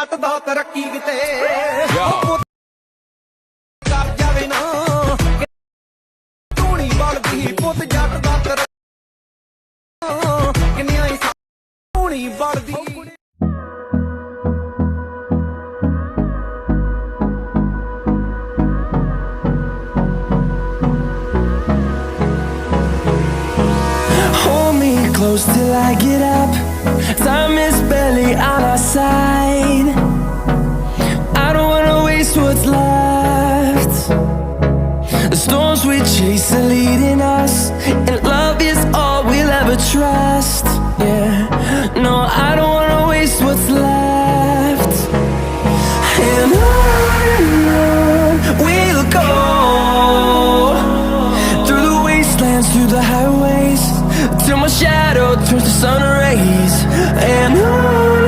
ਜੱਟ ਦਾ ਤਰੱਕੀ ਕਿਤੇ ਕਰ ਜਾਵੇ ਨਾ ਧੂਣੀ ਬਲਦੀ ਪੁੱਤ ਜੱਟ ਦਾ ਤਰੱਕੀ ਕਿੰਨੀਆਂ ਹੀ ਧੂਣੀ ਬਲਦੀ Close till I get up. Time is barely on our side. I don't wanna waste what's left. The storms we chase are leading us, and love is all we'll ever trust. Yeah, no, I don't wanna waste what's left. And on we'll go, through the wastelands, through the highways, till my shadow turns to sun rays. And on